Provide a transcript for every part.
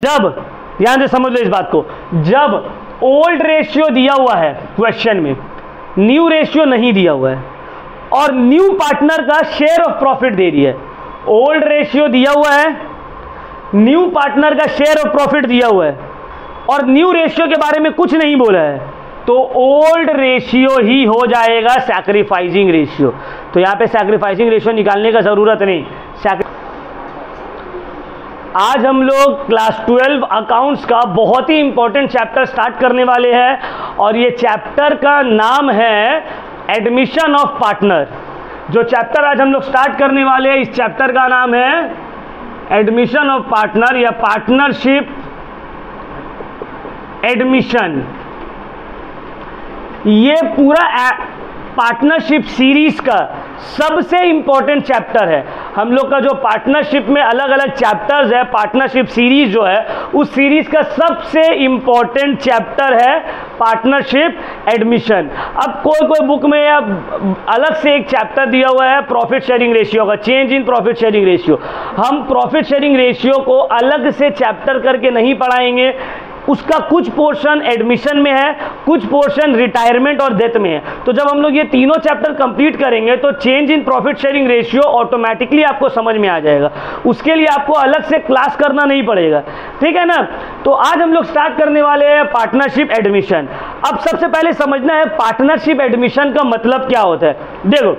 जब ध्यान से समझ लो इस बात को, जब ओल्ड रेशियो दिया हुआ है क्वेश्चन में, न्यू रेशियो नहीं दिया हुआ है और न्यू पार्टनर का शेयर ऑफ प्रॉफिट दे दिया है, ओल्ड रेशियो दिया हुआ है, न्यू पार्टनर का शेयर ऑफ प्रॉफिट दिया हुआ है और न्यू रेशियो के बारे में कुछ नहीं बोला है, तो ओल्ड रेशियो ही हो जाएगा सैक्रिफाइसिंग रेशियो। तो यहां पे सैक्रिफाइसिंग रेशियो निकालने का जरूरत नहीं। आज हम लोग क्लास 12 अकाउंट्स का बहुत ही इंपॉर्टेंट चैप्टर स्टार्ट करने वाले हैं और ये चैप्टर का नाम है एडमिशन ऑफ पार्टनर। जो चैप्टर आज हम लोग स्टार्ट करने वाले हैं, इस चैप्टर का नाम है एडमिशन ऑफ पार्टनर या पार्टनरशिप एडमिशन। ये पूरा पार्टनरशिप सीरीज का सबसे इंपॉर्टेंट चैप्टर है। हम लोग का जो पार्टनरशिप में अलग अलग चैप्टर्स है, पार्टनरशिप सीरीज जो है, उस सीरीज का सबसे इंपॉर्टेंट चैप्टर है पार्टनरशिप एडमिशन। अब कोई बुक में अलग से एक चैप्टर दिया हुआ है प्रॉफिट शेयरिंग रेशियो का, change in profit sharing ratio. हम प्रॉफिट शेयरिंग रेशियो को अलग से चैप्टर करके नहीं पढ़ाएंगे, उसका कुछ पोर्शन एडमिशन में है, कुछ पोर्शन रिटायरमेंट और डेथ में है। तो जब हम लोग ये तीनों चैप्टर कंप्लीट करेंगे तो change in profit sharing ratio automatically आपको समझ में आ जाएगा, उसके लिए आपको अलग से क्लास करना नहीं पड़ेगा, ठीक है ना। तो आज हम लोग स्टार्ट करने वाले हैं पार्टनरशिप एडमिशन। अब सबसे पहले समझना है पार्टनरशिप एडमिशन का मतलब क्या होता है। देखो,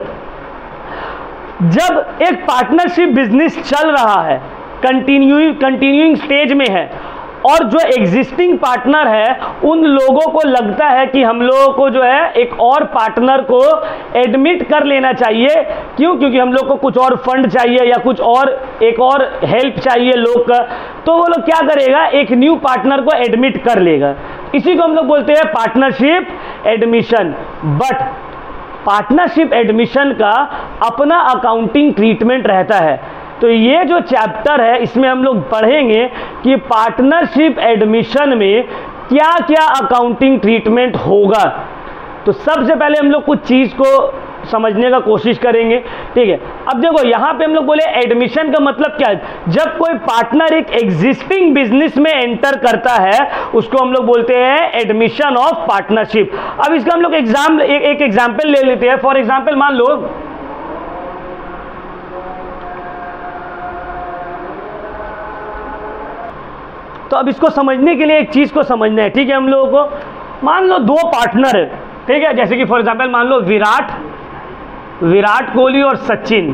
जब एक पार्टनरशिप बिजनेस चल रहा है, कंटिन्यूइंग स्टेज में है और जो एग्जिस्टिंग पार्टनर है उन लोगों को लगता है कि हम लोगों को जो है एक और पार्टनर को एडमिट कर लेना चाहिए। क्यों? क्योंकि हम लोग को कुछ और फंड चाहिए या कुछ और एक और हेल्प चाहिए लोग का, तो वो लोग क्या करेगा, एक न्यू पार्टनर को एडमिट कर लेगा। इसी को हम लोग बोलते हैं partnership admission. But partnership admission का अपना अकाउंटिंग ट्रीटमेंट रहता है। तो ये जो चैप्टर है इसमें हम लोग पढ़ेंगे कि पार्टनरशिप एडमिशन में क्या क्या अकाउंटिंग ट्रीटमेंट होगा। तो सबसे पहले हम लोग कुछ चीज़ को समझने का कोशिश करेंगे, ठीक है। अब देखो, यहाँ पे हम लोग बोले एडमिशन का मतलब क्या है। जब कोई पार्टनर एक एग्जिस्टिंग बिजनेस में एंटर करता है उसको हम लोग बोलते हैं एडमिशन ऑफ पार्टनरशिप। अब इसका हम लोग एक एग्जाम्पल ले लेते हैं। फॉर एग्जाम्पल मान लो तो अब इसको समझने के लिए एक चीज़ को समझना है, ठीक है। हम लोगों को मान लो दो पार्टनर है, ठीक है। जैसे कि फॉर एग्जांपल मान लो विराट कोहली और सचिन,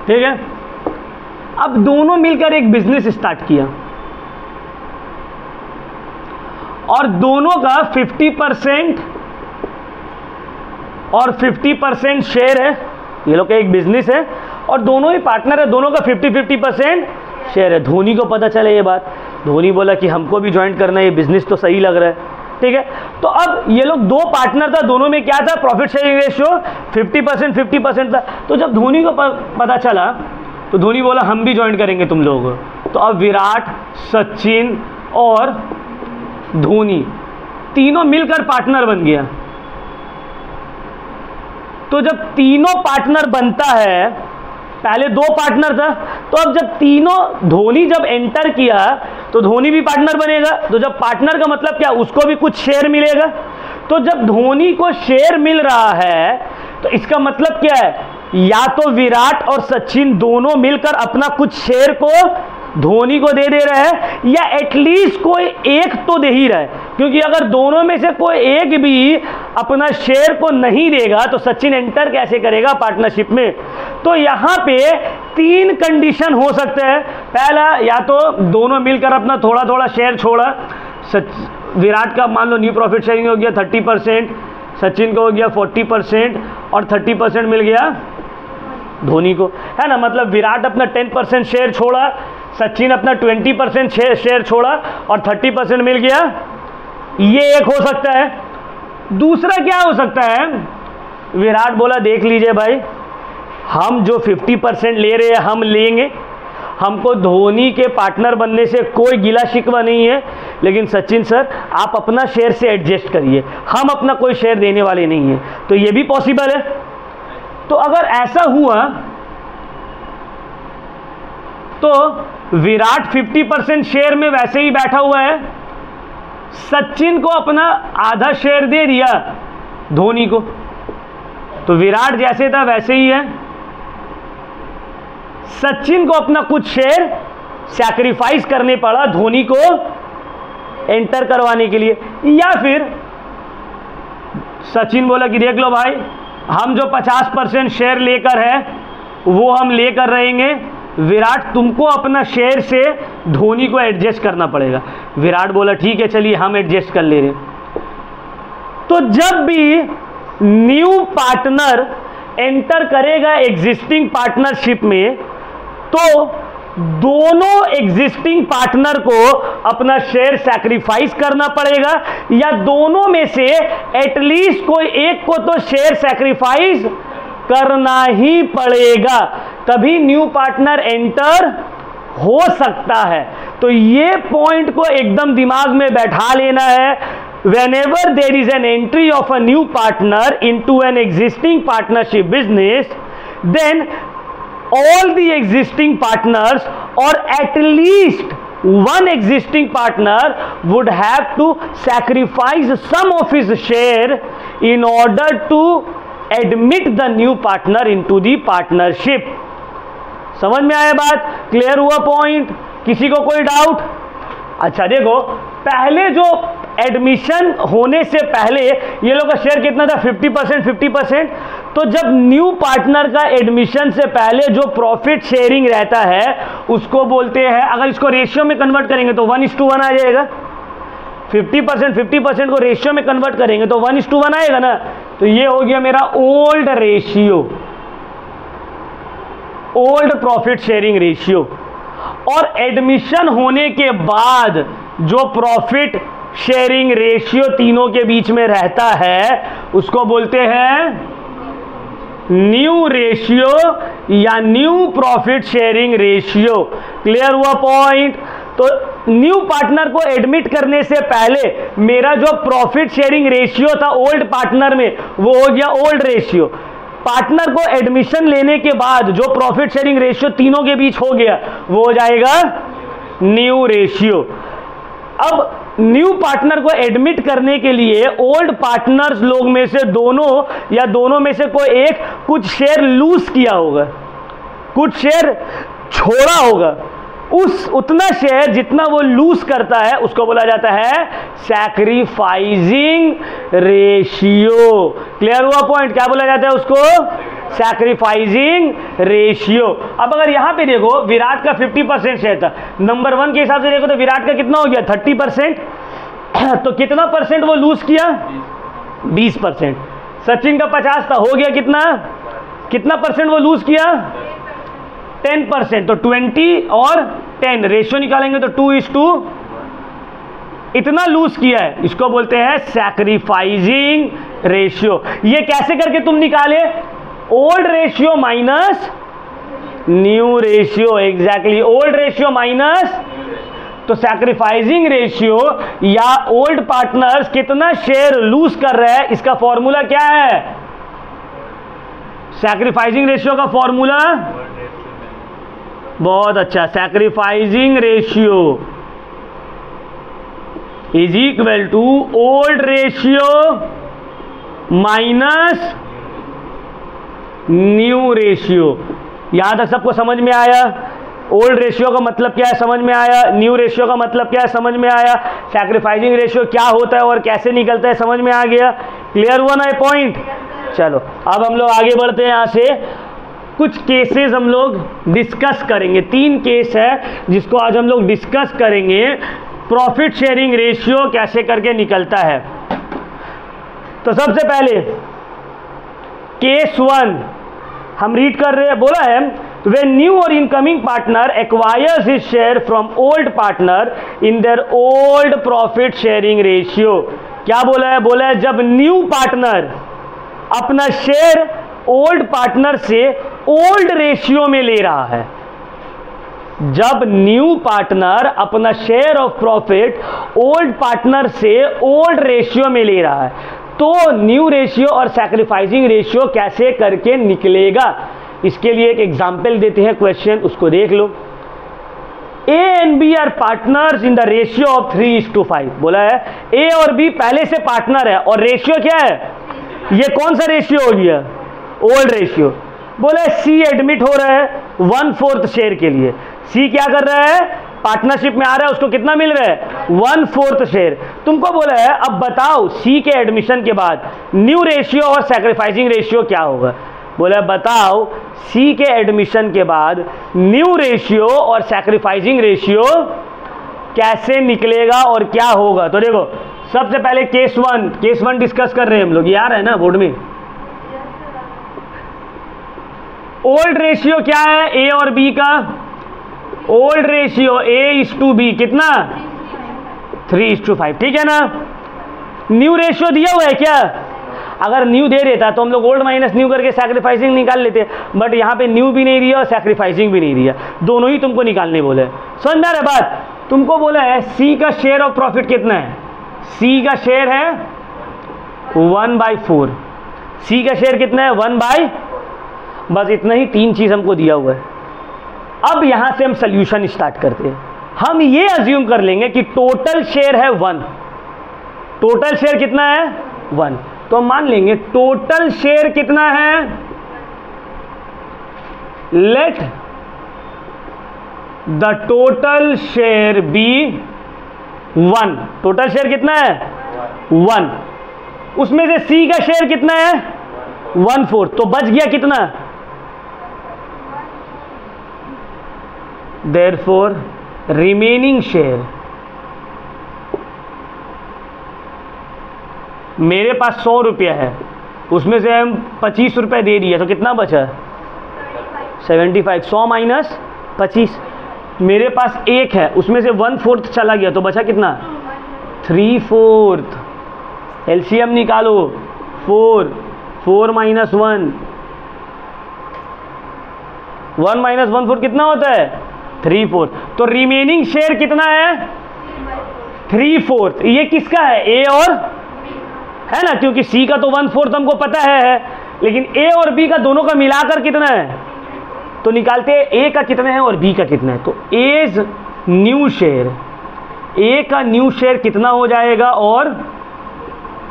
ठीक है। अब दोनों मिलकर एक बिजनेस स्टार्ट किया और दोनों का 50% और 50% शेयर है। ये लोग का एक बिजनेस है और दोनों ही पार्टनर है, दोनों का 50-50% शेयर है। धोनी को पता चले ये बात, धोनी बोला कि हमको भी ज्वाइन करना है, ये बिजनेस तो सही लग रहा है, ठीक है। तो अब ये लोग दो पार्टनर था, दोनों में क्या था, प्रॉफिट शेयरिंग रेशियो 50% था। तो जब धोनी को पता चला तो धोनी बोला हम भी ज्वाइन करेंगे तुम लोगों को। तो अब विराट, सचिन और धोनी तीनों मिलकर पार्टनर बन गया। तो जब तीनों पार्टनर बनता है, पहले दो पार्टनर था, तो अब जब तीनों, धोनी जब एंटर किया तो धोनी भी पार्टनर बनेगा। तो जब पार्टनर का मतलब क्या, उसको भी कुछ शेयर मिलेगा। तो जब धोनी को शेयर मिल रहा है तो इसका मतलब क्या है, या तो विराट और सचिन दोनों मिलकर अपना कुछ शेयर को धोनी को दे रहा है या एटलीस्ट कोई एक तो दे ही रहा है। क्योंकि अगर दोनों में से कोई एक भी अपना शेयर को नहीं देगा तो सचिन एंटर कैसे करेगा पार्टनरशिप में। तो यहाँ पे तीन कंडीशन हो सकते हैं। पहला, या तो दोनों मिलकर अपना थोड़ा थोड़ा शेयर छोड़ा, विराट का मान लो न्यू प्रॉफिट शेयरिंग हो गया 30%, सचिन को हो गया 40% और 30% मिल गया धोनी को, है ना। मतलब विराट अपना 10% शेयर छोड़ा, सचिन अपना 20% शेयर छोड़ा और 30% मिल गया। ये एक हो सकता है। दूसरा क्या हो सकता है, विराट बोला देख लीजिए भाई, हम जो 50% ले रहे हैं हम लेंगे, हमको धोनी के पार्टनर बनने से कोई गिला शिकवा नहीं है, लेकिन सचिन सर आप अपना शेयर से एडजस्ट करिए, हम अपना कोई शेयर देने वाले नहीं हैं। तो ये भी पॉसिबल है। तो अगर ऐसा हुआ तो विराट 50% शेयर में वैसे ही बैठा हुआ है, सचिन को अपना आधा शेयर दे दिया धोनी को, तो विराट जैसे था वैसे ही है। सचिन को अपना कुछ शेयर सैक्रिफाइस करने पड़ा धोनी को एंटर करवाने के लिए, या फिर सचिन बोला कि देख लो भाई, हम जो 50% शेयर लेकर है वो हम लेकर रहेंगे, विराट तुमको अपना शेयर से धोनी को एडजस्ट करना पड़ेगा। विराट बोला ठीक है चलिए हम एडजस्ट कर ले रहे। तो जब भी न्यू पार्टनर एंटर करेगा एग्जिस्टिंग पार्टनरशिप में, तो दोनों एग्जिस्टिंग पार्टनर को अपना शेयर सैक्रिफाइस करना पड़ेगा, या दोनों में से एटलीस्ट कोई एक को तो शेयर सैक्रिफाइस करना ही पड़ेगा, तभी न्यू पार्टनर एंटर हो सकता है। तो ये पॉइंट को एकदम दिमाग में बैठा लेना है। whenever there is an entry of a new partner into an existing partnership business, then all the existing partners, or at least one existing partner, would have to sacrifice some of his share in order to admit the new partner into the partnership. समझ में आया बात? Clear हुआ point? किसी को कोई doubt? अच्छा देखो, पहले जो एडमिशन होने से पहले ये लोग का शेयर कितना था? 50%। तो जब न्यू पार्टनर का एडमिशन से पहले जो प्रॉफिट शेयरिंग रहता है उसको बोलते हैं, अगर इसको रेशियो में कन्वर्ट करेंगे तो 1:1 आ जाएगा। 50% को रेशियो में कन्वर्ट करेंगे तो 1:1 आएगा ना। तो ये हो गया मेरा old ratio, old profit sharing ratio. और एडमिशन होने के बाद जो प्रॉफिट शेयरिंग रेशियो तीनों के बीच में रहता है उसको बोलते हैं न्यू रेशियो या new profit sharing ratio. Clear हुआ पॉइंट? तो न्यू पार्टनर को एडमिट करने से पहले मेरा जो प्रॉफिट शेयरिंग रेशियो था ओल्ड पार्टनर में वो हो गया ओल्ड रेशियो। पार्टनर को एडमिशन लेने के बाद जो प्रॉफिट शेयरिंग रेशियो तीनों के बीच हो गया वो हो जाएगा न्यू रेशियो। अब न्यू पार्टनर को एडमिट करने के लिए ओल्ड पार्टनर्स लोग में से दोनों या दोनों में से कोई एक कुछ शेयर लूज किया होगा, कुछ शेयर छोड़ा होगा। उतना शेयर जितना वो लूज करता है उसको बोला जाता है सैक्रिफाइसिंग रेशियो। क्लियर हुआ पॉइंट? क्या बोला जाता है उसको? Sacrificing ratio. अब अगर यहां पे देखो विराट का 50% शेयर था, नंबर 1 के हिसाब से देखो तो विराट का कितना हो गया? 30%। तो कितना परसेंट वो लूज किया? 20%। सचिन का 50 था, हो गया कितना परसेंट वो लूज किया? 10%। तो 20 और 10 रेशियो निकालेंगे तो 2:2 इतना लूज किया है, इसको बोलते हैं सैक्रिफाइसिंग रेशियो। ये कैसे करके तुम निकाले? Old ratio minus new ratio. Exactly, old ratio minus, तो सैक्रिफाइसिंग रेशियो या ओल्ड पार्टनर्स कितना शेयर लूज कर रहे हैं इसका फॉर्मूला क्या है? सैक्रिफाइसिंग रेशियो का फॉर्मूला बहुत अच्छा, sacrificing ratio is equal to old ratio minus new ratio. यहां तक सबको समझ में आया? ओल्ड रेशियो का मतलब क्या है समझ में आया, न्यू रेशियो का मतलब क्या है समझ में आया, सैक्रिफाइसिंग रेशियो क्या होता है और कैसे निकलता है समझ में आ गया। क्लियर हुआ ना ये पॉइंट? चलो अब हम लोग आगे बढ़ते हैं। यहाँ से कुछ केसेस हम लोग डिस्कस करेंगे। 3 केस है जिसको आज हम लोग डिस्कस करेंगे, प्रॉफिट शेयरिंग रेशियो कैसे करके निकलता है। तो सबसे पहले केस 1 हम रीड कर रहे हैं, बोला है when new or incoming partner acquires his share from old partner in their old profit sharing ratio। क्या बोला है? बोला है जब न्यू पार्टनर अपना शेयर ओल्ड पार्टनर से ओल्ड रेशियो में ले रहा है, जब न्यू पार्टनर अपना share of profit old partner से ओल्ड रेशियो में ले रहा है, तो न्यू रेशियो और सैक्रिफाइसिंग रेशियो कैसे करके निकलेगा। इसके लिए एक एग्जाम्पल देते हैं क्वेश्चन, उसको देख लो। A and B are partners in the ratio of 3:5। बोला है ए और बी पहले से पार्टनर है और रेशियो क्या है, ये कौन सा रेशियो हो गया, ओल्ड रेशियो। बोला है सी एडमिट हो रहा है 1/4 शेयर के लिए। सी क्या कर रहा है, पार्टनरशिप में आ रहा है, उसको कितना मिल रहा है 1/4 शेयर। तुमको बोला है अब बताओ सी के एडमिशन के बाद न्यू रेशियो और सैक्रिफाइसिंग रेशियो क्या होगा। बोला बताओ सी के एडमिशन के बाद न्यू रेशियो और सैक्रिफाइसिंग रेशियो कैसे निकलेगा और क्या होगा। तो देखो सबसे पहले केस वन डिस्कस कर रहे हैं हम लोग, यार है ना बोर्ड में। ओल्ड रेशियो क्या है ए और बी का, ओल्ड रेशियो A/B कितना 3:5, ठीक है ना। न्यू रेशियो दिया हुआ है क्या, अगर न्यू दे देता तो हम लोग ओल्ड माइनस न्यू करके सैक्रिफाइसिंग निकाल लेते, बट यहाँ पे न्यू भी नहीं दिया और सैक्रिफाइसिंग भी नहीं दिया, दोनों ही तुमको निकालने बोले। समझ में आ रहा है बात। तुमको बोला है सी का शेयर ऑफ प्रॉफिट कितना है, सी का शेयर है 1/4। सी का शेयर कितना है 1/, बस इतना ही, 3 चीज हमको दिया हुआ है। अब यहां से हम सोल्यूशन स्टार्ट करते हैं। हम ये अज्यूम कर लेंगे कि टोटल शेयर है 1, टोटल शेयर कितना है 1, तो हम मान लेंगे टोटल शेयर कितना है, let the total share be 1। Total share कितना है 1, उसमें से सी का शेयर कितना है 1/4, तो बच गया कितना, therefore remaining शेयर, मेरे पास 100 रुपया है, उसमें से हम 25 रुपये दे दिए तो कितना बचा 75। 100 माइनस 25, मेरे पास 1 है, उसमें से 1/4 चला गया तो बचा कितना 3/4। एलसीएम निकालो, 4 माइनस 1, 1 माइनस 1/4 कितना होता है 3/4। तो रिमेनिंग शेयर कितना है 3/4। ये किसका है, ए और, है ना, क्योंकि सी का तो 1/4 हमको पता है, लेकिन ए और बी का दोनों का मिलाकर कितना है, तो निकालते हैं ए का कितना है और बी का कितना है। तो एज न्यू शेयर, ए का न्यू शेयर कितना हो जाएगा और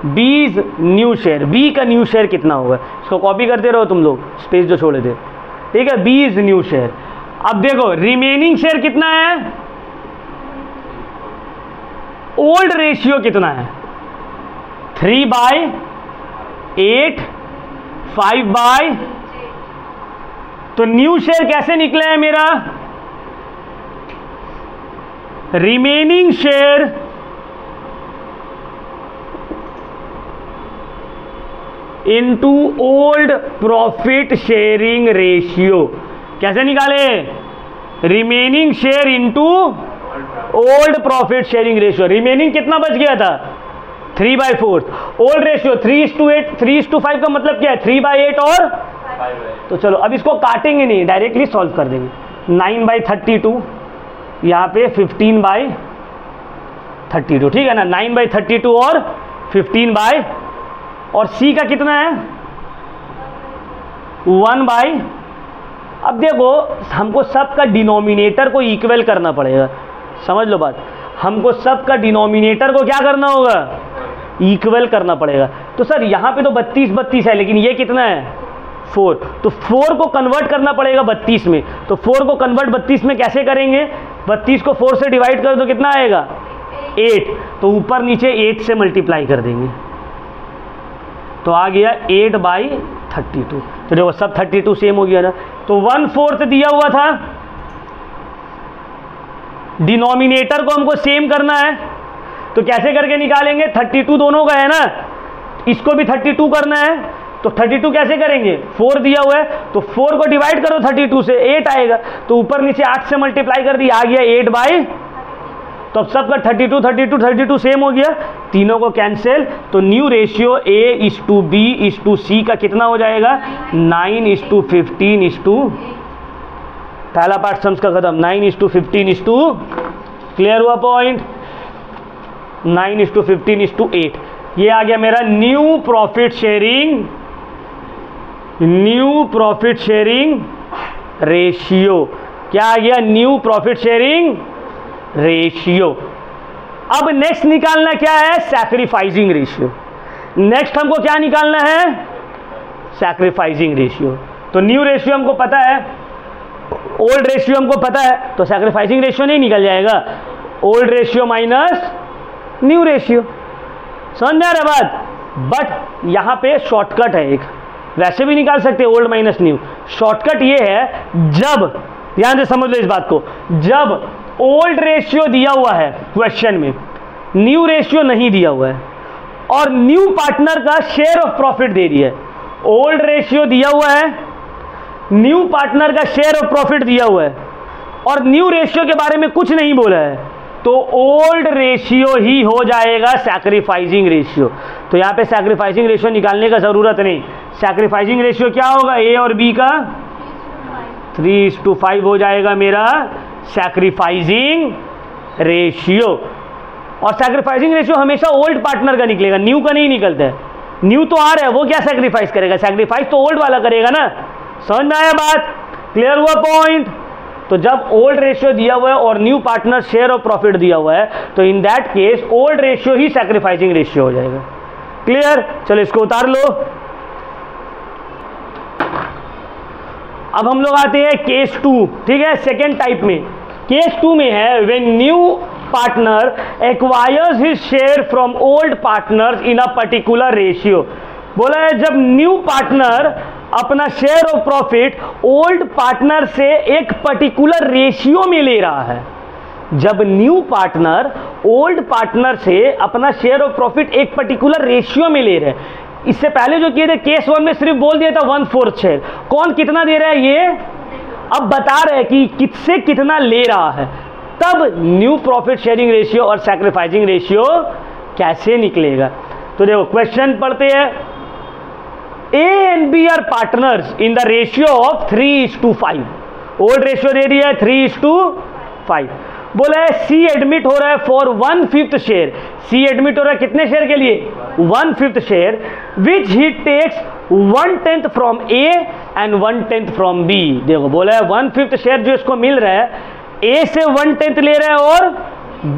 बीज न्यू शेयर, बी का न्यू शेयर कितना होगा। इसको कॉपी करते रहो तुम लोग, स्पेस जो छोड़े थे, ठीक है, बीज न्यू शेयर। अब देखो रिमेनिंग शेयर कितना है, ओल्ड रेशियो कितना है 3/8, 5/, तो न्यू शेयर कैसे निकला है मेरा, remaining share into old profit sharing ratio. कैसे निकाले, remaining share into old profit sharing ratio. Remaining कितना बच गया था 3/4, ओल्ड रेशियो 3:8, 3:5 का मतलब क्या है 3/8 और 5। तो चलो अब इसको काटेंगे नहीं, डायरेक्टली सॉल्व कर देंगे। 9/32, यहाँ पे 15/32, ठीक है ना, 9/32 और 15/, और सी का कितना है 1/। अब देखो हमको सबका डिनोमिनेटर को इक्वल करना पड़ेगा, समझ लो बात, हमको सबका डिनोमिनेटर को क्या करना होगा, इक्वल करना पड़ेगा। तो सर यहाँ पे तो 32 है, लेकिन ये कितना है 4, तो 4 को कन्वर्ट करना पड़ेगा 32 में। तो 4 को कन्वर्ट 32 में कैसे करेंगे, 32 को 4 से डिवाइड कर दो, कितना आएगा 8, तो ऊपर नीचे 8 से मल्टीप्लाई कर देंगे, तो आ गया 8/32। तो देखो सब 32 सेम हो गया ना। तो 1/4 दिया हुआ था, डिनोमिनेटर को हमको सेम करना है, तो कैसे करके निकालेंगे, 32 दोनों का है ना, इसको भी 32 करना है, तो 32 कैसे करेंगे, 4 दिया हुआ है, तो 4 को डिवाइड करो 32 से, 8 आएगा, तो ऊपर नीचे 8 से मल्टीप्लाई कर दिया, आ गया 8/। तो अब सबका 32 सेम हो गया, तीनों को कैंसिल, तो न्यू रेशियो A/B/C का कितना हो जाएगा 9:15, पहला पार्ट सम्स का खत्म, 9:15, क्लियर हुआ पॉइंट, 9:15:8। ये आ गया मेरा न्यू प्रॉफिट शेयरिंग रेशियो। क्या आ गया? New profit sharing ratio. अब नेक्स्ट निकालना क्या है? Sacrificing ratio. नेक्स्ट हमको क्या निकालना है? Sacrificing ratio. तो न्यू रेशियो हमको पता है, ओल्ड रेशियो हमको पता है, तो सैक्रिफाइसिंग रेशियो नहीं निकल जाएगा? Old ratio minus new ratio. समझ में आ रहा है बात? बट यहां पे शॉर्टकट है एक, वैसे भी निकाल सकते हैं ओल्ड माइनस न्यू। शॉर्टकट ये है, जब ध्यान से समझ लो इस बात को, जब ओल्ड रेशियो दिया हुआ है क्वेश्चन में, न्यू रेशियो नहीं दिया हुआ है, और न्यू पार्टनर का शेयर ऑफ प्रॉफिट दे दिया है, ओल्ड रेशियो दिया हुआ है, न्यू पार्टनर का शेयर ऑफ प्रॉफिट दिया हुआ है, और न्यू रेशियो के बारे में कुछ नहीं बोला है, तो ओल्ड रेशियो ही हो जाएगा सैक्रिफाइसिंग रेशियो। तो यहां पे सैक्रिफाइसिंग रेशियो निकालने का जरूरत नहीं। सैक्रिफाइसिंग रेशियो क्या होगा? ए और बी का 3:5 हो जाएगा मेरा सैक्रिफाइसिंग रेशियो। और सैक्रिफाइसिंग रेशियो हमेशा ओल्ड पार्टनर का निकलेगा, न्यू का नहीं निकलता है। न्यू तो आ रहा है, वो क्या सैक्रिफाइस करेगा? सैक्रिफाइस तो ओल्ड वाला करेगा ना। समझ में आया बात? क्लियर हुआ पॉइंट? तो जब ओल्ड रेशियो दिया हुआ है और new partner share of profit दिया हुआ है, तो in that case old ratio he sacrificing ratio हो जाएगा। क्लियर? चलो इसको उतार लो। अब हम लोग आते हैं केस 2, ठीक है, सेकेंड टाइप में। केस 2 में है when new partner acquires his share from old partners in a particular ratio. बोला है जब न्यू पार्टनर अपना share of profit old partner से एक पर्टिकुलर रेशियो में ले रहा है। जब न्यू पार्टनर ओल्ड पार्टनर से अपना शेयर ऑफ प्रॉफिट एक पर्टिकुलर रेशियो में ले रहे हैं। इससे पहले जो किए थे केस 1 में सिर्फ बोल दिया था 1/4 शेयर, कौन कितना दे रहा है ये अब बता रहे हैं कि किससे कितना ले रहा है। तब न्यू प्रॉफिट शेयरिंग रेशियो और सैक्रिफाइसिंग रेशियो कैसे निकलेगा? तो देखो क्वेश्चन पढ़ते हैं। A and B are partners in the ratio of 3:5। Old ratio दे दिया है 3:5। बोला है C एडमिट हो रहा है फॉर 1/5 शेयर। C एडमिट हो रहा है कितने शेयर के लिए? 1/5 share, which he takes 1/10 from A and 1/10 from B। देखो बोला है 1/5 शेयर जो इसको मिल रहा है, A से 1/10 ले रहा है और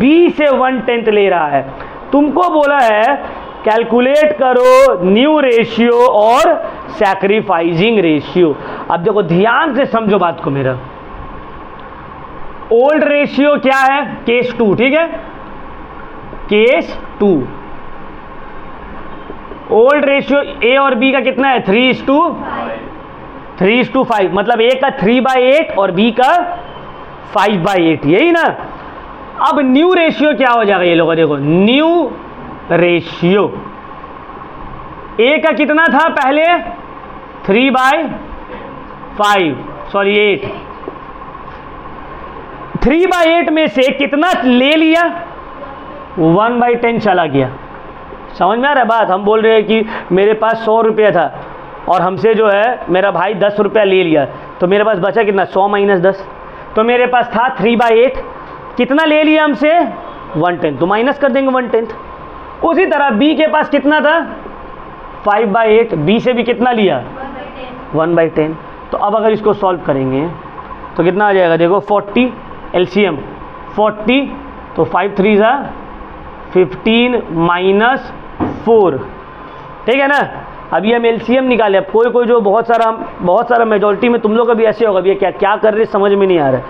B से 1/10 ले रहा है। तुमको बोला है कैलकुलेट करो न्यू रेशियो और सैक्रिफाइसिंग रेशियो। अब देखो ध्यान से समझो बात को मेरा। ओल्ड रेशियो क्या है? केस 2, ठीक है, केस 2। ओल्ड रेशियो ए और बी का कितना है? 3:5। मतलब ए का 3/8 और बी का 5/8, यही ना। अब न्यू रेशियो क्या हो जाएगा? ये लोग देखो, न्यू रेशियो ए का कितना था पहले? 8। 3/8 में से कितना ले लिया? 1/10 चला गया। समझ में आ रहा है बात? हम बोल रहे हैं कि मेरे पास 100 रुपया था और हमसे जो है मेरा भाई 10 रुपया ले लिया, तो मेरे पास बचा कितना? 100 - 10। तो मेरे पास था 3/8, कितना ले लिया हमसे? 1/10, तो माइनस कर देंगे 1/10। उसी तरह बी के पास कितना था? 5/8, बी से भी कितना लिया? 1/10। तो अब अगर इसको सॉल्व करेंगे तो कितना आ जाएगा? देखो 40 एलसीएम 40, तो 5 3 15 - 4, ठीक है ना। अभी हम एलसीएम निकाले। अब कोई जो बहुत सारा मेजॉरिटी में तुम लोग का भी ऐसे होगा, अभी क्या क्या कर रहे समझ में नहीं आ रहा है,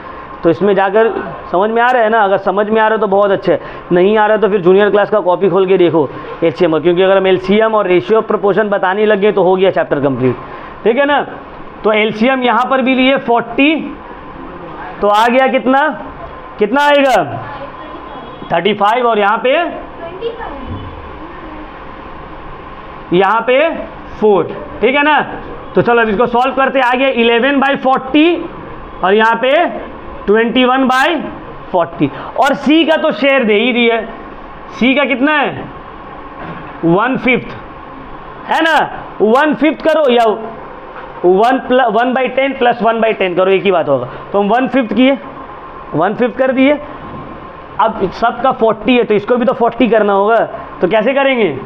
तो इसमें जाकर समझ में आ रहा है ना। अगर समझ में आ रहा है तो बहुत अच्छे, नहीं आ रहा है तो फिर जूनियर क्लास का कॉपी खोल के देखो एलसीएम, क्योंकि अगर हम एलसीएम और रेशियो प्रपोर्शन बताने लगे तो हो गया चैप्टर कंप्लीट, ठीक है ना। तो एलसीएम यहाँ पर भी लिए 40, तो आ गया कितना आएगा? 35, और यहाँ पे 4, ठीक है ना। तो चलो अब इसको सॉल्व करते। आ गया 11/40 और यहाँ पे 21/40। और सी का तो शेयर दे ही दिया। सी का कितना है? 1/5 है ना। 1/5 करो या 1/10 + 1/10 करो, एक ही बात होगा। तो हम 1/5 किए, 1/5 कर दिए। अब सबका 40 है तो इसको भी तो 40 करना होगा। तो कैसे करेंगे?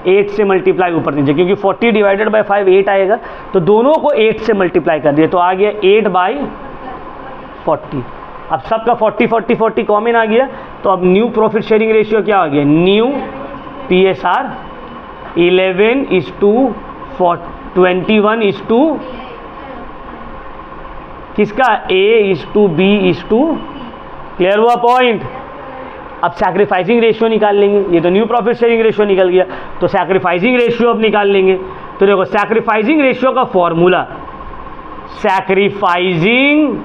8 से मल्टीप्लाई ऊपर नीचे, क्योंकि 40 / 5 8 आएगा, तो दोनों को 8 से मल्टीप्लाई कर दिए, तो आ गया 8/5। 40। अब सबका 40 40 40 कॉमन आ गया, तो अब न्यू प्रॉफिट शेयरिंग रेशियो क्या आ गया, न्यू PSR 11:21 किसका, A:B:, क्लियर हुआ पॉइंट। अब सैक्रिफाइसिंग रेशियो निकाल लेंगे, ये तो न्यू प्रॉफिट शेयरिंग रेशियो निकल गया, तो सैक्रिफाइसिंग रेशियो अब निकाल लेंगे। तो देखो सैक्रिफाइसिंग रेशियो का फॉर्मूला, सैक्रिफाइसिंग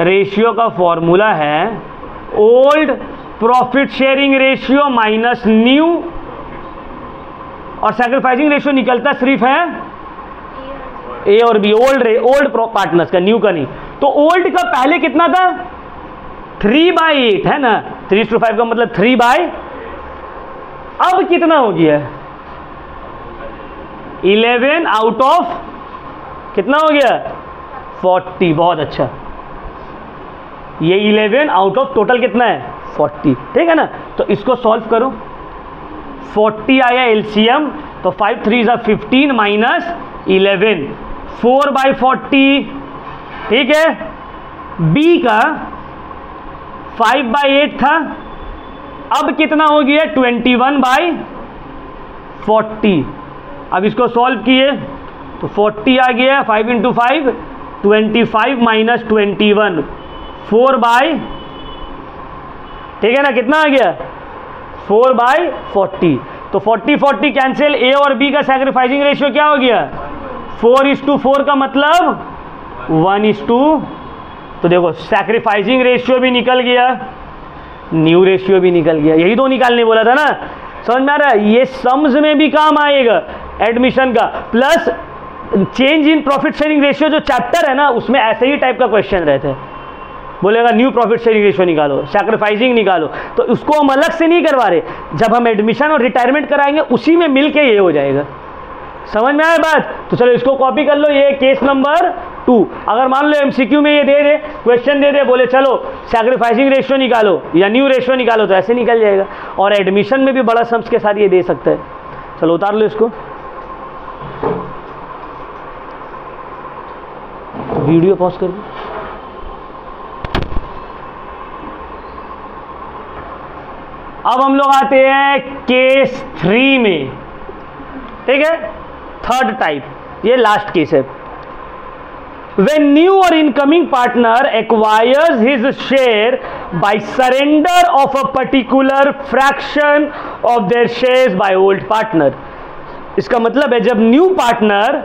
रेशियो का फॉर्मूला है old profit sharing ratio minus new, और सैक्रिफाइसिंग रेशियो निकलता सिर्फ है ए और बी, ओल्ड पार्टनर्स का, न्यू का नहीं। तो ओल्ड का पहले कितना था, 3/8 है ना, 3:5 का मतलब 3/, अब कितना हो गया, 11 आउट ऑफ कितना हो गया, 40। बहुत अच्छा, ये 11 आउट ऑफ टोटल कितना है, 40, ठीक है ना। तो इसको सॉल्व करो, 40 आया एलसीएम, तो 5 3 15 माइनस 11, 4/40, ठीक है। बी का 5/8 था, अब कितना हो गया, 21/40। अब इसको सॉल्व किए तो 40 आ गया, 5 × 5 25 माइनस 21, 4/, ठीक है ना, कितना आ गया, 4/40। तो 40 40 कैंसिल, ए और बी का सैक्रिफाइसिंग रेशियो क्या हो गया, 4:4 का मतलब 1:2। तो देखो सैक्रिफाइसिंग रेशियो भी निकल गया, न्यू रेशियो भी निकल गया, यही दो निकालने बोला था ना, समझ में आ रहा है। ये सम्स में भी काम आएगा एडमिशन का, plus change in profit sharing ratio जो चैप्टर है ना, उसमें ऐसे ही टाइप का क्वेश्चन रहते हैं, बोलेगा न्यू प्रॉफिट शेयरिंग रेशियो निकालो, सैक्रिफाइसिंग निकालो, तो उसको हम अलग से नहीं करवा रहे, जब हम एडमिशन और रिटायरमेंट कराएंगे उसी में मिल के ये हो जाएगा। समझ में आया बात। तो चलो इसको कॉपी कर लो, ये केस नंबर 2। अगर मान लो एमसीक्यू में ये दे दे, क्वेश्चन दे दे, बोले चलो सैक्रिफाइसिंग रेशियो निकालो या न्यू रेशियो निकालो, तो ऐसे निकल जाएगा। और एडमिशन में भी बड़ा सम्स के साथ ये दे सकता है। चलो उतार लो इसको, वीडियो पॉज कर दो। अब हम लोग आते हैं केस 3 में, ठीक है, थर्ड टाइप, ये लास्ट केस है। When new or incoming partner acquires his share by surrender of a particular fraction of their shares by old partner, इसका मतलब है जब न्यू पार्टनर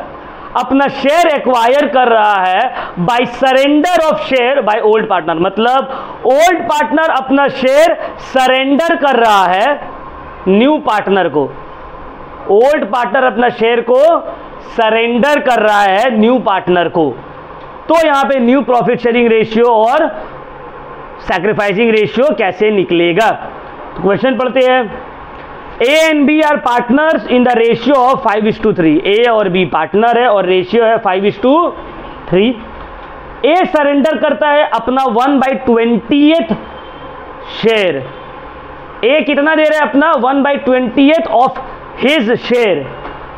अपना शेयर एक्वायर कर रहा है by surrender of share by old partner, मतलब old partner अपना शेयर सरेंडर कर रहा है न्यू पार्टनर को, ओल्ड पार्टनर अपना शेयर को सरेंडर कर रहा है न्यू पार्टनर को, तो यहां पे न्यू प्रॉफिट शेयरिंग रेशियो और सैक्रिफाइसिंग रेशियो कैसे निकलेगा। तो क्वेश्चन पढ़ते हैं। A and B are partners in the ratio of 5:3। ए और बी पार्टनर है और रेशियो है 5:3। ए सरेंडर करता है अपना 1/20th शेयर। ए कितना दे रहा है अपना 1/20th ऑफ हिज शेयर,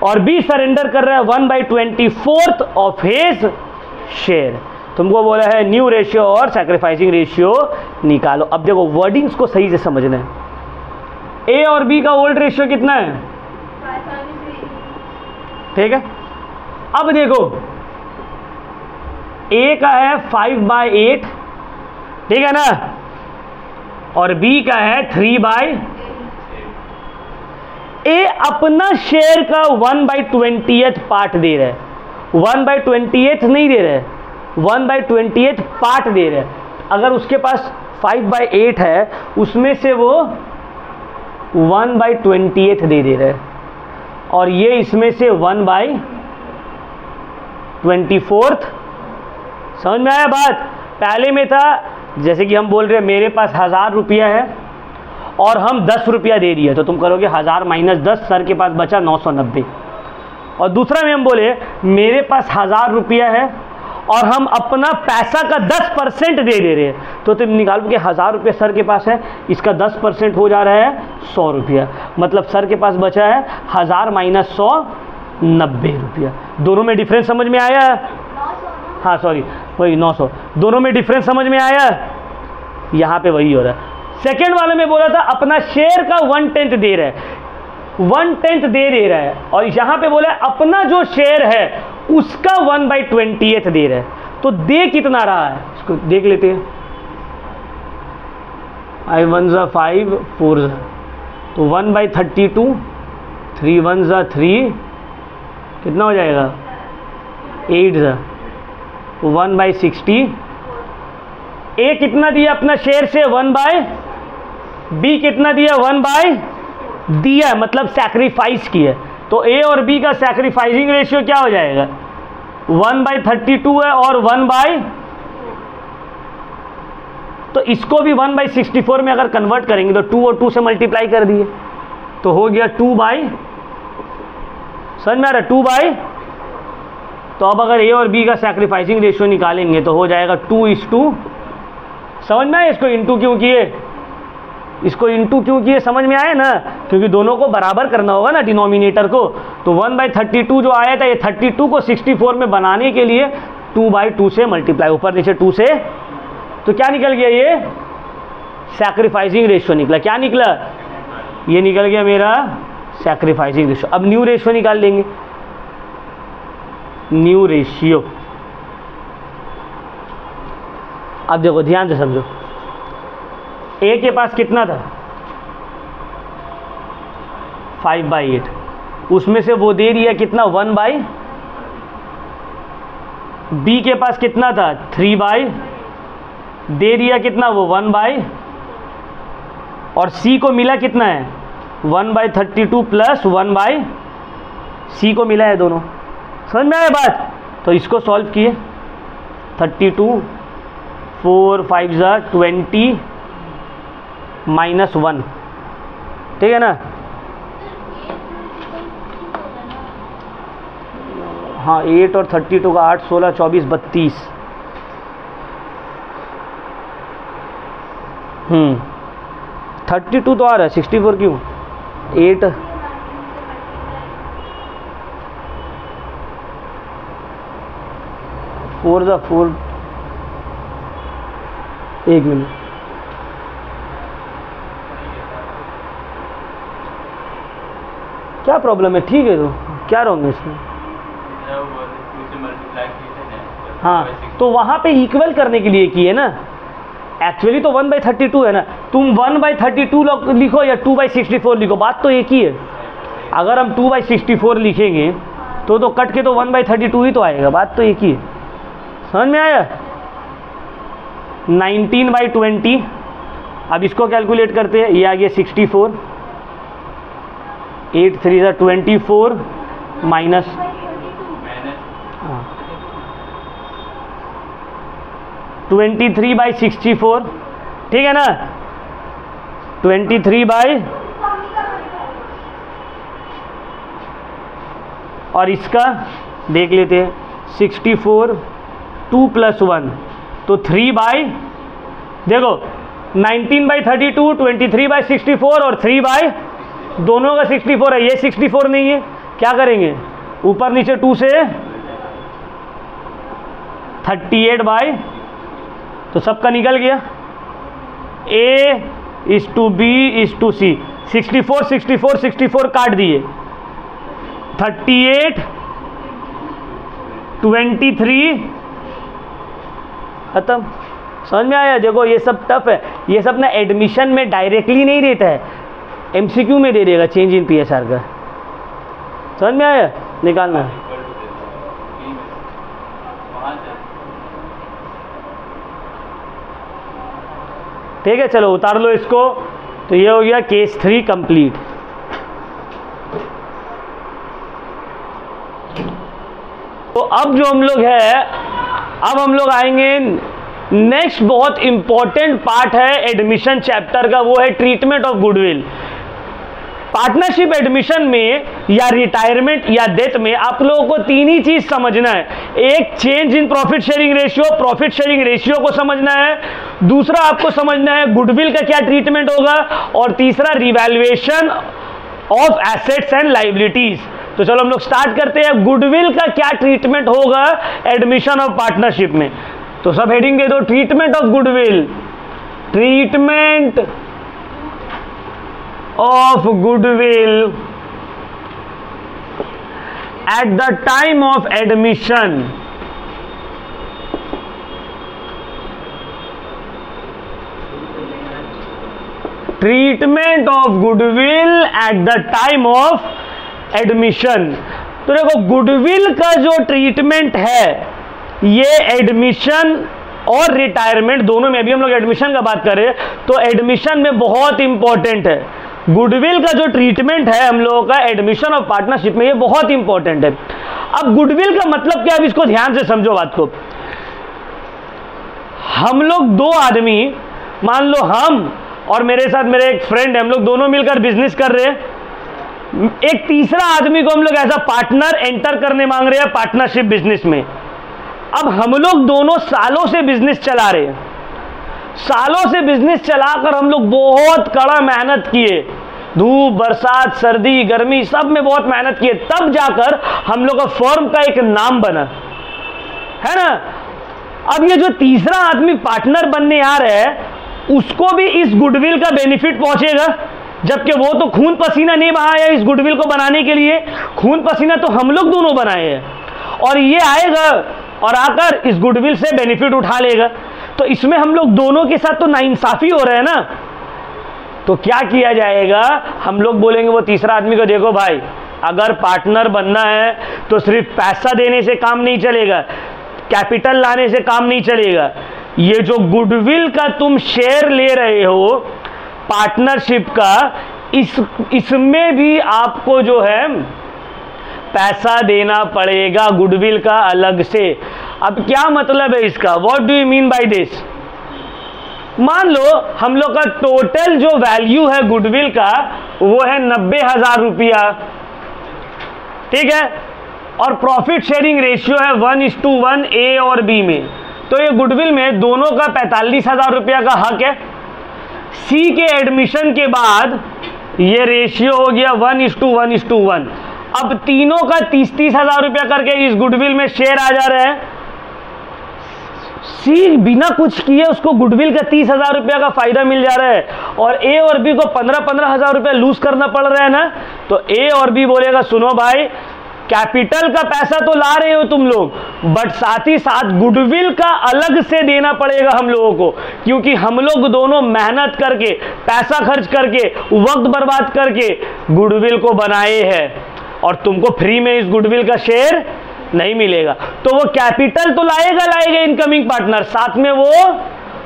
और बी सरेंडर कर रहा है 1/24th ऑफ हिज शेयर। तुमको बोला है न्यू रेशियो और सैक्रिफाइसिंग रेशियो निकालो। अब देखो वर्डिंग्स को सही से समझना है। ए और बी का ओल्ड रेशियो कितना है, ठीक है। अब देखो ए का है 5/8, ठीक है ना, और बी का है 3/, ए अपना शेयर का 1/20th पार्ट दे रहा है, 1/20th नहीं दे रहा है, 1/20th पार्ट दे रहा है। अगर उसके पास 5/8 है, उसमें से वो 1/20th दे रहा है, और ये इसमें से 1/24th। समझ में आया बात। पहले में था जैसे कि हम बोल रहे हैं मेरे पास 1000 रुपया है और हम 10 रुपया दे दिए, तो तुम करोगे 1000 - 10, सर के पास बचा 990। और दूसरा में हम बोले मेरे पास 1000 रुपया है और हम अपना पैसा का 10% दे रहे हैं, तो तुम निकालो कि 1000 रुपये सर के पास है, इसका 10% हो जा रहा है 100 रुपया, मतलब सर के पास बचा है 1000 - 100 90 रुपया। दोनों में डिफरेंस समझ में आया। हाँ सॉरी वही 900, दोनों में डिफरेंस समझ में आया, यहाँ पे वही हो रहा है। सेकेंड वाले में बोला था अपना शेयर का 1/10 दे रहा है, 1/10 दे रहा है, और यहाँ पे बोला अपना जो शेयर है उसका 1/20 दे रहा है। तो दे कितना रहा है इसको देख लेते हैं। I 1 ज़ा 5 4 ज़ा, तो 1/32, 3 1 ज़ा 3, कितना हो जाएगा 8 ज़ा, 1/60। ए कितना दिया अपना शेयर से 1/, बी कितना दिया 1/, दिया मतलब सैक्रिफाइस किया, तो ए और बी का सैक्रिफाइसिंग रेशियो क्या हो जाएगा 1/32 है और 1/, तो इसको भी 1/64 में अगर कन्वर्ट करेंगे तो 2 और 2 से मल्टीप्लाई कर दिए तो हो गया 2/, समझ में आ रहा है 2/, तो अब अगर ए और बी का सैक्रिफाइसिंग रेशियो निकालेंगे तो हो जाएगा 2:, समझ में आया। इसको इंटू क्यों किए, इसको इंटू क्यों किए समझ में आया ना, क्योंकि दोनों को बराबर करना होगा ना डिनोमिनेटर को। तो 1/32 जो आया था ये 32 को 64 में बनाने के लिए 2/2 से मल्टीप्लाई, ऊपर नीचे 2 से, तो क्या निकल गया ये सैक्रिफाइसिंग रेशियो निकला। क्या निकला, ये निकल गया मेरा सैक्रिफाइसिंग रेशियो। अब न्यू रेशियो निकाल लेंगे, न्यू रेशियो। अब देखो ध्यान से समझो, ए के पास कितना था 5/8, उसमें से वो दे दिया कितना 1/, बी के पास कितना था 3/, दे दिया कितना वो 1/, और सी को मिला कितना है 1/32 प्लस 1/, सी को मिला है दोनों, समझ में आया बात। तो इसको सॉल्व किए, 32 4 5 ज़ा 20 -1, ठीक है ना। हाँ 8 और 32 का 8 16 24 32, 32 तो आ रहा है 64 क्यों, 8 4 ज़ा 4, एक मिनट, क्या प्रॉब्लम है, ठीक है तो क्या रॉन्ग है इसमें। हाँ तो वहाँ पे इक्वल करने के लिए किए ना, एक्चुअली तो 1/32 है ना, तुम 1/32 लिखो या 2/64 लिखो, बात तो एक ही है। अगर हम 2/64 लिखेंगे तो कट के तो 1/32 ही तो आएगा, बात तो एक ही है, समझ में आया। 19/20, अब इसको कैलकुलेट करते हैं, ये आ गया 64, 8 3 ज़ा 24 माइनस 23/64, ठीक है ना, 23 और इसका देख लेते हैं 64 2 + 1 तो 3/, देखो 19/32 23/64 और 3/, दोनों का 64 है, ये 64 नहीं है, क्या करेंगे ऊपर नीचे 2 से 38/, तो सबका निकल गया, A is to B is to C, 64 64 64 काट दिए, 38 23 खत्म, समझ में आया। देखो ये सब टफ है, ये सब ना एडमिशन में डायरेक्टली नहीं देता है, MCQ में दे देगा चेंज इन PSR का, समझ में आया, निकालना है। ठीक है चलो उतार लो इसको, तो ये हो गया केस 3 कंप्लीट। तो अब जो हम लोग है, अब हम लोग आएंगे नेक्स्ट बहुत इंपॉर्टेंट पार्ट है एडमिशन चैप्टर का, वो है treatment of goodwill. Partnership admission में या रिटायरमेंट या डेथ में आप लोगों को 3 ही चीज समझना है, एक change in profit sharing ratio को समझना है, दूसरा आपको समझना है गुडविल का क्या ट्रीटमेंट होगा, और तीसरा revaluation of assets and liabilities. तो चलो हम लोग स्टार्ट करते हैं। गुडविल का क्या ट्रीटमेंट होगा एडमिशन ऑफ पार्टनरशिप में? तो सब हेडिंग दे दो, treatment of goodwill, treatment of goodwill at the time of admission. Treatment of goodwill at the time of admission. तो देखो गुडविल का जो ट्रीटमेंट है ये एडमिशन और रिटायरमेंट दोनों में, अभी हम लोग एडमिशन का बात करें तो एडमिशन में बहुत इंपॉर्टेंट है। गुडविल का जो ट्रीटमेंट है हम लोगों का एडमिशन ऑफ पार्टनरशिप में, ये बहुत इंपॉर्टेंट है। अब गुडविल का मतलब क्या है, अब इसको ध्यान से समझो बात को। हम लोग दो आदमी, मान लो हम और मेरे साथ मेरे एक फ्रेंड है, हम लोग दोनों मिलकर बिजनेस कर रहे हैं। एक तीसरा आदमी को हम लोग एज अ पार्टनर एंटर करने मांग रहे हैं पार्टनरशिप बिजनेस में। अब हम लोग दोनों सालों से बिजनेस चला रहे हैं, सालों से बिजनेस चलाकर हम लोग बहुत कड़ा मेहनत किए, धूप बरसात सर्दी गर्मी सब में बहुत मेहनत किए, तब जाकर हम लोग का फर्म का एक नाम बना, है ना। अब ये जो तीसरा आदमी पार्टनर बनने आ रहा है उसको भी इस गुडविल का बेनिफिट पहुंचेगा, जबकि वो तो खून पसीना नहीं बहाया इस गुडविल को बनाने के लिए, खून पसीना तो हम लोग दोनों बनाए हैं। और ये आएगा और आकर इस गुडविल से बेनिफिट उठा लेगा। तो इसमें हम लोग दोनों के साथ तो नाइंसाफी हो रहा है ना। तो क्या किया जाएगा, हम लोग बोलेंगे वो तीसरा आदमी को, देखो भाई अगर पार्टनर बनना है तो सिर्फ पैसा देने से काम नहीं चलेगा, कैपिटल लाने से काम नहीं चलेगा। ये जो गुडविल का तुम शेयर ले रहे हो पार्टनरशिप का, इसमें भी आपको जो है पैसा देना पड़ेगा गुडविल का अलग से। अब क्या मतलब है इसका, what do you mean by this? मान लो हम लोग का टोटल जो वैल्यू है गुडविल का वो है 90,000 रुपया, ठीक है, और प्रॉफिट शेयरिंग रेशियो है 1:1 ए और बी में। तो ये गुडविल में दोनों का 45,000 रुपया का हक है। सी के एडमिशन के बाद ये रेशियो हो गया 1:1:1। अब तीनों का 30,000 रुपया करके इस गुडविल में शेयर आ जा रहा है। सी बिना कुछ किए उसको गुडविल का 30,000 रुपया का फायदा मिल जा रहा है, और ए और बी को 15,000 रुपया लूज करना पड़ रहा है ना। तो ए और बी बोलेगा सुनो भाई, कैपिटल का पैसा तो ला रहे हो तुम लोग, बट साथ ही साथ गुडविल का अलग से देना पड़ेगा हम लोगों को, क्योंकि हम लोग दोनों मेहनत करके पैसा खर्च करके वक्त बर्बाद करके गुडविल को बनाए हैं, और तुमको फ्री में इस गुडविल का शेयर नहीं मिलेगा। तो वो कैपिटल तो लाएगा इनकमिंग पार्टनर, साथ में वो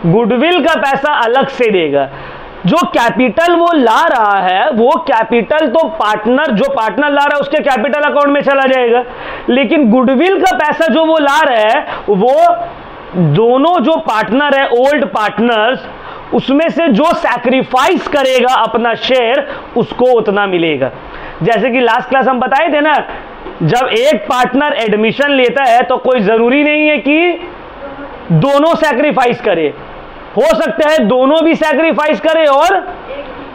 गुडविल का पैसा अलग से देगा। जो कैपिटल वो ला रहा है वो कैपिटल तो पार्टनर, जो पार्टनर ला रहा है उसके कैपिटल अकाउंट में चला जाएगा, लेकिन गुडविल का पैसा जो वो ला रहा है वो दोनों जो पार्टनर है ओल्ड पार्टनर्स, उसमें से जो सैक्रिफाइस करेगा अपना शेयर उसको उतना मिलेगा। जैसे कि लास्ट क्लास हम बताए थे ना, जब एक पार्टनर एडमिशन लेता है तो कोई जरूरी नहीं है कि दोनों सैक्रिफाइस करे, हो सकता है दोनों भी सैक्रिफाइस करे और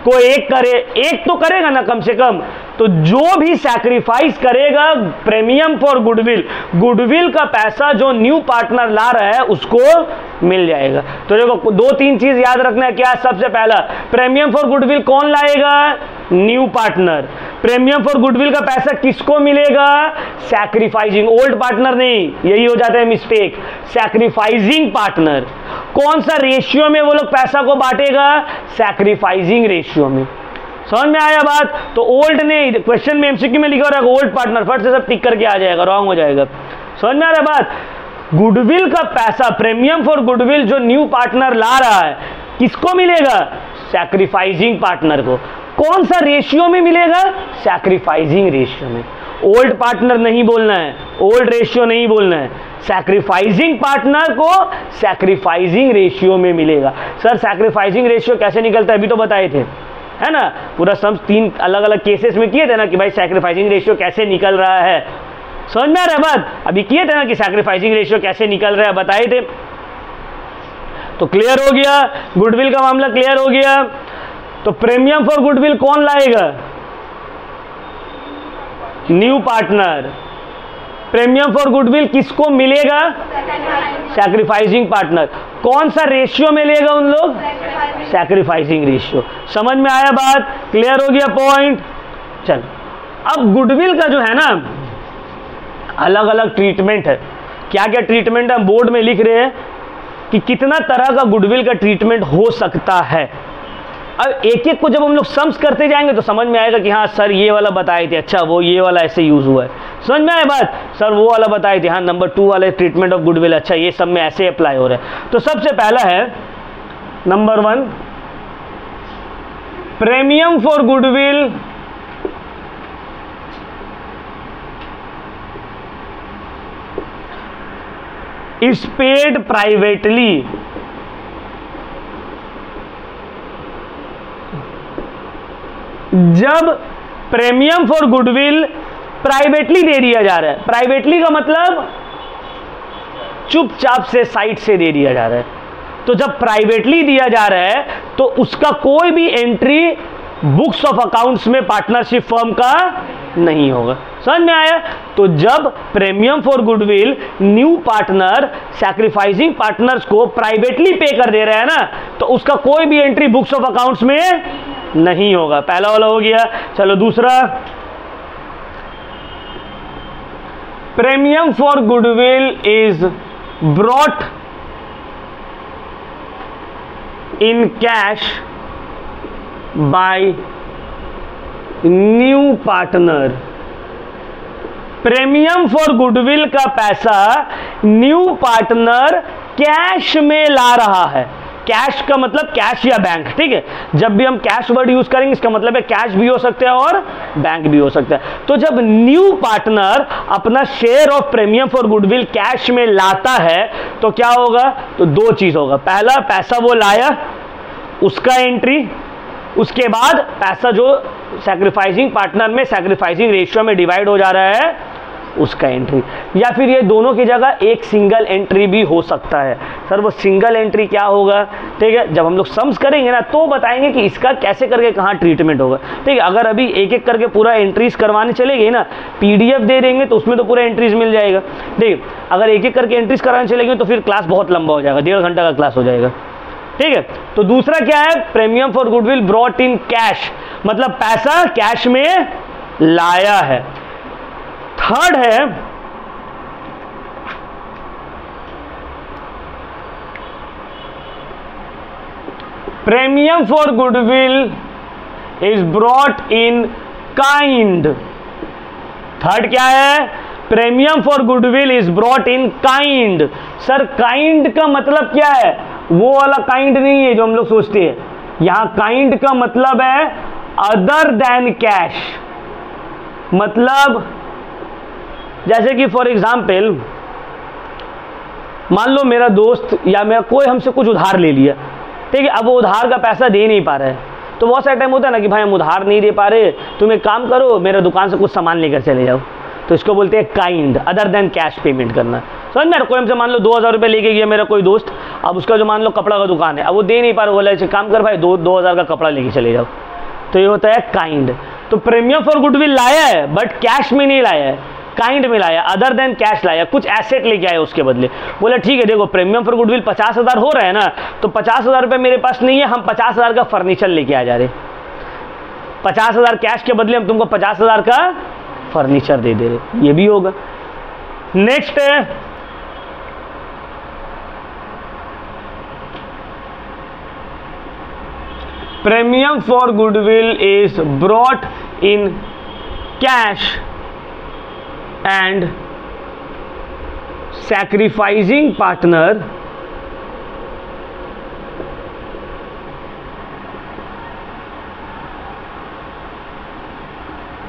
कोई एक करे, एक तो करेगा ना कम से कम। तो जो भी सैक्रिफाइस करेगा प्रीमियम फॉर गुडविल, गुडविल का पैसा जो न्यू पार्टनर ला रहा है उसको मिल जाएगा। तो देखो 2-3 चीज याद रखना है। क्या? सबसे पहला, प्रीमियम फॉर गुडविल कौन लाएगा? New partner. Premium for goodwill का पैसा किसको मिलेगा? सैक्रिफाइसिंग, ओल्ड पार्टनर नहीं, यही हो जाता है मिस्टेक, सैक्रिफाइसिंग पार्टनर। कौन सा रेशियो में वो लोग पैसा को बांटेगा? सैक्रिफाइसिंग रेशियो में। समझ में आया बात? तो ओल्ड ने क्वेश्चन में एमसीक्यू में लिखा रहेगा ओल्ड पार्टनर, फट से सब टिक करके आ जाएगा, रॉन्ग हो जाएगा। समझ में आ रहा है बात? गुडविल का पैसा, प्रीमियम फॉर गुडविल जो न्यू पार्टनर ला रहा है किसको मिलेगा? सैक्रिफाइसिंग पार्टनर को। कौन सा रेशियो में मिलेगा? सैक्रिफाइसिंग रेशियो में। ओल्ड पार्टनर नहीं बोलना है, ओल्ड रेशियो नहीं बोलना है, सैक्रिफाइसिंग पार्टनर को सैक्रिफाइसिंग रेशियो में मिलेगा। सर सैक्रिफाइसिंग रेशियो कैसे निकलता है अभी तो बताए थे, है ना, पूरा सम 3 अलग अलग केसेस में किए थे ना कि भाई सैक्रिफाइसिंग रेशियो कैसे निकल रहा है। समझ में आ रहा है बात? अभी किए थे ना कि सैक्रिफाइसिंग रेशियो कैसे निकल रहा है, बताए थे। तो क्लियर हो गया, गुडविल का मामला क्लियर हो गया। तो प्रीमियम फॉर गुडविल कौन लाएगा? New partner. Premium for goodwill किसको मिलेगा? Sacrificing partner. कौन सा रेशियो मिलेगा उन लोग? Sacrificing ratio. समझ में आया बात? क्लियर हो गया पॉइंट? चल, अब गुडविल का जो है ना अलग अलग ट्रीटमेंट है। क्या क्या ट्रीटमेंट है बोर्ड में लिख रहे हैं कि कितना तरह का गुडविल का ट्रीटमेंट हो सकता है। अब एक एक को जब हम लोग सम्स करते जाएंगे तो समझ में आएगा कि हाँ सर ये वाला बताए थे, अच्छा वो ये वाला ऐसे यूज हुआ है। समझ में आया बात? सर वो वाला बताए थे, हाँ नंबर 2 वाले ट्रीटमेंट ऑफ गुडविल, अच्छा ये सब में ऐसे अप्लाई हो रहा है। तो सबसे पहला है number 1, premium for goodwill is paid privately। जब प्रीमियम फॉर गुडविल प्राइवेटली दे दिया जा रहा है, प्राइवेटली का मतलब चुपचाप से साइट से दे दिया जा रहा है, तो जब प्राइवेटली दिया जा रहा है तो उसका कोई भी एंट्री बुक्स ऑफ अकाउंट्स में पार्टनरशिप फर्म का नहीं होगा। समझ में आया? तो जब premium for goodwill new partner sacrificing partners को प्राइवेटली पे कर दे रहा है ना, तो उसका कोई भी एंट्री बुक्स ऑफ अकाउंट्स में नहीं होगा। पहला वाला हो गया। चलो दूसरा, premium for goodwill is brought in cash by new partner. Premium for goodwill का पैसा न्यू पार्टनर कैश में ला रहा है। कैश का मतलब कैश या बैंक, ठीक है? जब भी हम कैश वर्ड यूज करेंगे इसका मतलब है कैश भी हो सकता है और बैंक भी हो सकता है। तो जब न्यू पार्टनर अपना share of premium for goodwill cash में लाता है तो क्या होगा? तो दो चीज होगा। पहला, पैसा वो लाया उसका एंट्री, उसके बाद पैसा जो सैक्रिफाइसिंग पार्टनर में सैक्रिफाइसिंग रेशियो में डिवाइड हो जा रहा है उसका एंट्री। या फिर ये दोनों की जगह एक सिंगल एंट्री भी हो सकता है। सर वो सिंगल एंट्री क्या होगा? ठीक है, जब हम लोग सम्स करेंगे ना तो बताएंगे कि इसका कैसे करके कहाँ ट्रीटमेंट होगा। ठीक है, अगर अभी एक एक करके पूरा एंट्रीज करवाने चले गए ना, पीडीएफ दे देंगे तो उसमें तो पूरा एंट्रीज मिल जाएगा। ठीक है, अगर एक एक करके एंट्रीज कराने चले गए तो फिर क्लास बहुत लंबा हो जाएगा, 1.5 घंटा का क्लास हो जाएगा। ठीक है, तो दूसरा क्या है? Premium for goodwill brought in cash, मतलब पैसा कैश में लाया है। थर्ड है premium for goodwill is brought in kind. Third क्या है? Premium for goodwill is brought in kind. Sir kind का मतलब क्या है? वो वाला काइंड नहीं है जो हम लोग सोचते हैं। यहां काइंड का मतलब है अदर देन कैश। मतलब जैसे कि फॉर एग्जाम्पल मान लो मेरा दोस्त या मेरा कोई हमसे कुछ उधार ले लिया, ठीक है, अब वो उधार का पैसा दे नहीं पा रहा है, तो बहुत सारा टाइम होता है ना कि भाई हम उधार नहीं दे पा रहे, तुम एक काम करो मेरा दुकान से कुछ सामान लेकर चले जाओ, तो इसको बोलते हैं kind, other than cash payment करना। समझ में? कोई हमसे मान लो 2000 रुपये लेके गया मेरा कोई दोस्त, अब उसका जो मान लो कपड़ा का दुकान है, अब वो दे नहीं पा रहा, बोला ऐसे काम कर भाई 2000 का कपड़ा लेके चले जाओ, तो ये होता है काइंड। तो प्रीमियम फॉर गुडविल लाया है बट कैश में नहीं लाया है, काइंड में लाया, अदर देन कैश लाया, कुछ एसेट लेके आया उसके बदले। बोला ठीक है देखो प्रीमियम फॉर गुडविल 50,000 हो रहा है ना, तो 50,000 रुपये मेरे पास नहीं है, हम 50,000 का फर्नीचर लेके आ जा रहे, 50,000 कैश के बदले हम तुमको 50,000 का फर्नीचर दे दे रहे, ये भी होगा। नेक्स्ट है premium for goodwill is brought in cash and sacrificing partner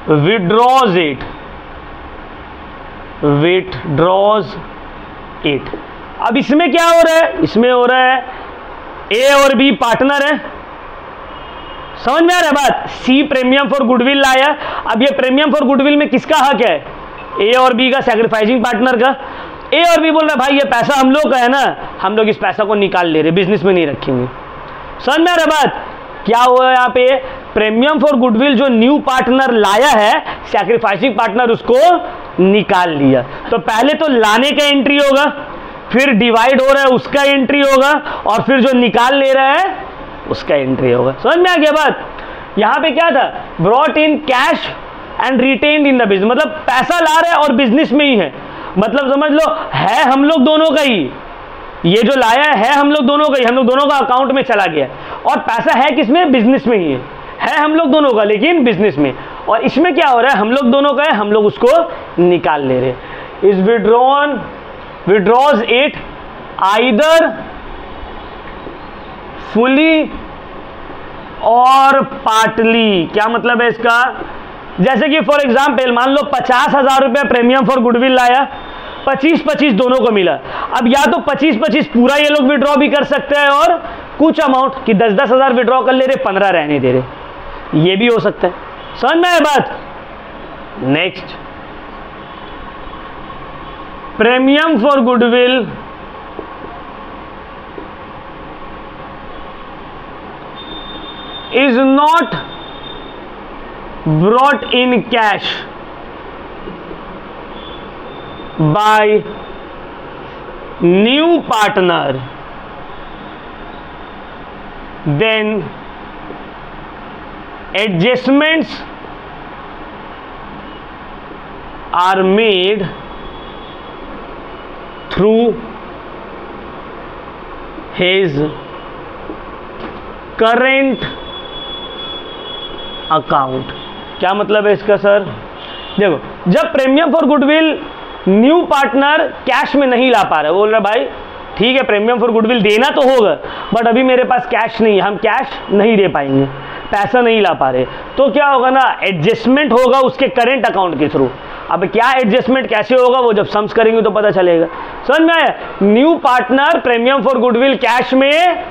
withdraws it। अब इसमें क्या हो रहा है? इसमें हो रहा है ए और बी पार्टनर है, समझ में आ रहा है बात? सी प्रीमियम फॉर गुडविल लाया, अब ये प्रीमियम फॉर गुडविल में किसका हक है? ए और बी का, सैक्रिफाइसिंग पार्टनर का। ए और बी बोल रहा है भाई ये पैसा हम लोग का है ना, हम लोग इस पैसा को निकाल ले रहे, बिजनेस में नहीं रखेंगे। समझ में आ रहा है बात? क्या हुआ यहाँ पे? प्रीमियम फॉर गुडविल जो न्यू पार्टनर लाया है, सैक्रिफाइसिंग पार्टनर उसको निकाल लिया। तो पहले तो लाने का एंट्री होगा, फिर डिवाइड हो रहा है उसका एंट्री होगा, और फिर जो निकाल ले रहा है उसका एंट्री होगा। समझ में आ गया बात? यहां पे क्या था, brought in cash and retained in the business, मतलब पैसा ला रहा है और बिजनेस में ही है, मतलब समझ लो है हम लोग दोनों का ही, ये जो लाया है हम लोग दोनों का ही, हम लोग दोनों का अकाउंट में चला गया, और पैसा है किसमें, बिजनेस में ही है हम लोग दोनों का लेकिन बिजनेस में। और इसमें क्या हो रहा है, हम लोग दोनों का है, हम लोग उसको निकाल ले रहे हैं। Is withdraws it either fully और पार्टली। क्या मतलब है इसका, जैसे कि फॉर एग्जाम्पल मान लो 50,000 रुपया प्रीमियम फॉर गुडविल लाया, 25-25 दोनों को मिला। अब या तो 25-25 पूरा ये लोग विड्रॉ भी कर सकते हैं, और कुछ अमाउंट कि 10-10 हजार विड्रॉ कर ले रहे, 15 रहने दे रहे, ये भी हो सकता है। समझ में आया बात? Next, premium for goodwill is not brought in cash by new partner, then adjustments are made through his current account. क्या मतलब है इसका सर, देखो जब premium for goodwill new partner cash में नहीं ला पा रहा है, बोल रहा भाई ठीक है प्रीमियम फॉर गुडविल देना तो होगा बट अभी मेरे पास कैश नहीं है, हम कैश नहीं दे पाएंगे, पैसा नहीं ला पा रहे, तो क्या होगा ना, एडजस्टमेंट होगा उसके करेंट अकाउंट के थ्रू। अब क्या एडजस्टमेंट कैसे होगा वो जब सम्स करेंगे तो पता चलेगा। समझ में आया? New partner premium for goodwill cash में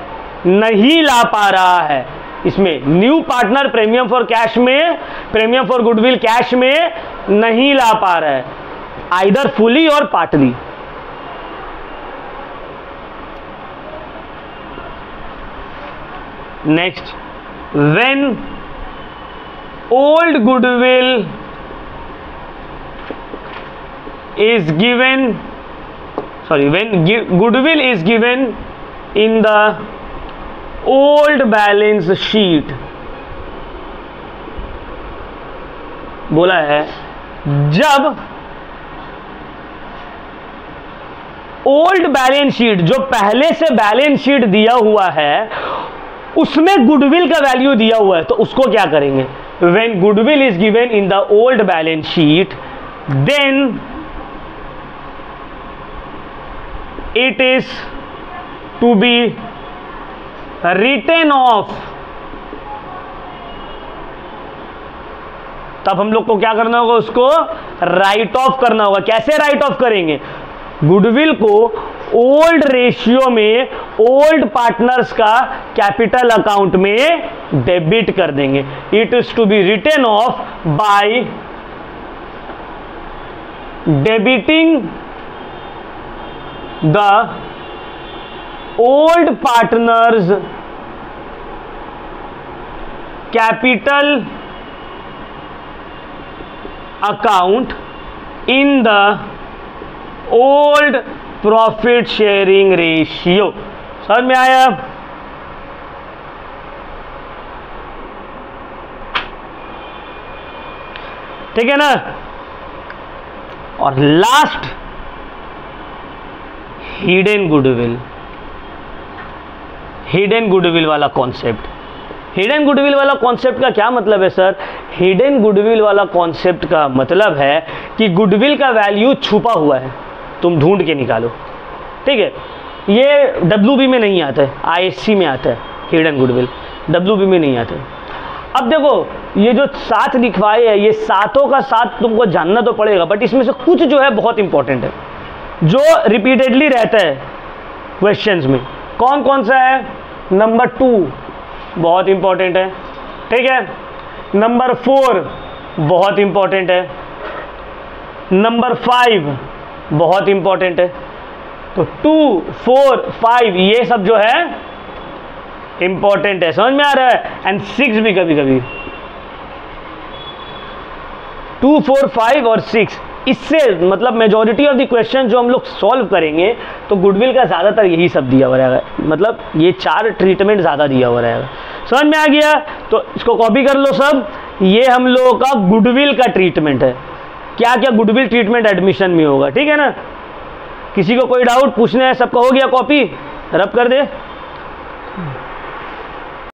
नहीं ला पा रहा है, इसमें new partner premium for cash में, प्रीमियम फॉर गुडविल कैश में नहीं ला पा रहा है, आइदर फुली और partly. Next, when old goodwill is given, when goodwill is given in the old balance sheet, बोला है जब ओल्ड बैलेंस शीट, जो पहले से बैलेंस शीट दिया हुआ है उसमें गुडविल का वैल्यू दिया हुआ है, तो उसको क्या करेंगे, when goodwill is given in the old balance sheet, then it is to be written off। तब हम लोग को क्या करना होगा, उसको राइट ऑफ करना होगा। कैसे राइट ऑफ करेंगे, गुडविल को ओल्ड रेशियो में ओल्ड पार्टनर्स का कैपिटल अकाउंट में डेबिट कर देंगे। It is to be written off by debiting the old partners capital account in the old profit sharing ratio। समझ में आया? ठीक है ना। और last, hidden goodwill. Hidden goodwill वाला कॉन्सेप्ट, हिडन गुडविल वाला कॉन्सेप्ट का क्या मतलब है सर? हिडन गुडविल वाला कॉन्सेप्ट का मतलब है कि गुडविल का वैल्यू छुपा हुआ है, तुम ढूंढ के निकालो। ठीक है, ये डब्ल्यूबी में नहीं आता है, आईएससी में आता है हिडन गुडविल, डब्ल्यूबी में नहीं आता है। अब देखो ये जो 7 लिखवाए है, ये सातों का साथ तुमको जानना तो पड़ेगा, बट इसमें से कुछ जो है बहुत इंपॉर्टेंट है, जो रिपीटेडली रहता है क्वेश्चंस में। कौन कौन सा है? नंबर 2 बहुत इंपॉर्टेंट है, ठीक है। नंबर 4 बहुत इंपॉर्टेंट है। नंबर 5 बहुत इंपॉर्टेंट है। तो 2, 4, 5 ये सब जो है इंपॉर्टेंट है, समझ में आ रहा है। एंड 6 भी कभी कभी 2, 4, 5 और 6, इससे मतलब मेजॉरिटी ऑफ द क्वेश्चन जो हम लोग सॉल्व करेंगे तो गुडविल का ज़्यादातर यही सब दिया हुआ रहेगा, मतलब ये 4 ट्रीटमेंट ज़्यादा दिया हुआ रहेगा। समझ में आ गया? तो इसको कॉपी कर लो सब। ये हम लोगों का गुडविल का ट्रीटमेंट है, क्या क्या गुडविल ट्रीटमेंट एडमिशन में होगा, ठीक है ना। किसी को कोई डाउट पूछना है? सबका हो गया कॉपी? रब कर दे।